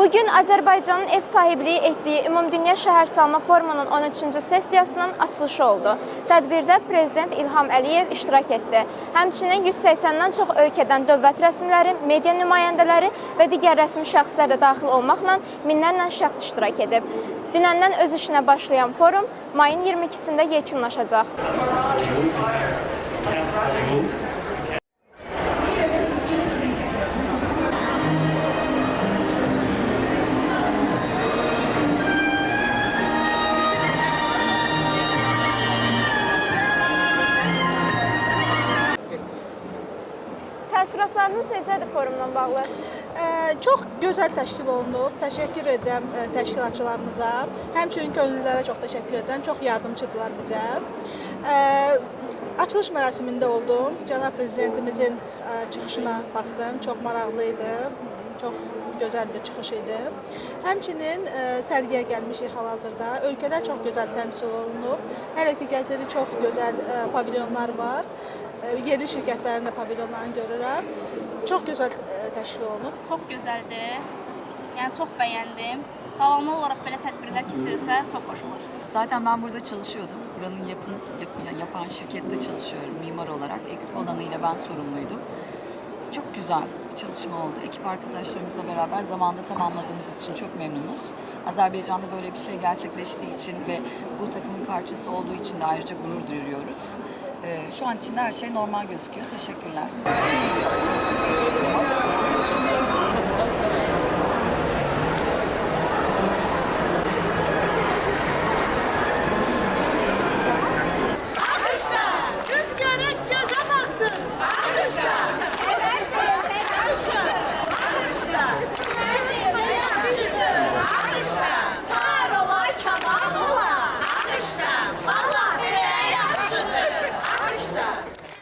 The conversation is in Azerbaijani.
Bugün Azərbaycanın ev sahibliyi etdiyi Ümumdünya Şəhərsalma Forumunun 13-cü sessiyasının açılışı oldu. Tədbirdə Prezident İlham Əliyev iştirak etdi. Həmçinin 180-dən çox ölkədən dövlət rəsmiləri, media nümayəndələri və digər rəsmi şəxslər də daxil olmaqla minlərlə şəxs iştirak edib. Dünəndən öz işinə başlayan forum mayın 22-sində yekunlaşacaq. Təəssüratlarınız necədir forumla bağlı? Çox gözəl təşkil olunub. Təşəkkür edirəm təşkilatçılarımıza. Həmçinin könüllülərə çox təşəkkür edirəm. Çox yardımçıdılar bizə. Açılış mərasimində oldum. Cənab Prezidentimizin çıxışına baxdım. Çox maraqlı idi. Çox gözəl bir çıxış idi. Həmçinin sərgiyə gəlmişik hal-hazırda. Ölkələr çox gözəl təmsil olunub. Hələ ki gəzirik, çox gözəl pavilyonlar var. Yerli şirkətlərin də pavilyonlarını görürəm. Çox gözəl təşkil olunub. Çox gözəldir. Yəni çox bəyəndim. Davamlı olaraq belə tədbirlər keçirilsə çox xoş olur. Zaten ben burada çalışıyordum. Buranın yapan şirkette çalışıyorum mimar olarak. Expo alanıyla ben sorumluydum. Çok güzel bir çalışma oldu. Ekip arkadaşlarımızla beraber zamanda tamamladığımız için çok memnunuz. Azerbaycan'da böyle bir şey gerçekleştiği için ve bu takımın parçası olduğu için de ayrıca gurur duyuyoruz. Şu an içinde her şey normal gözüküyor. Teşekkürler.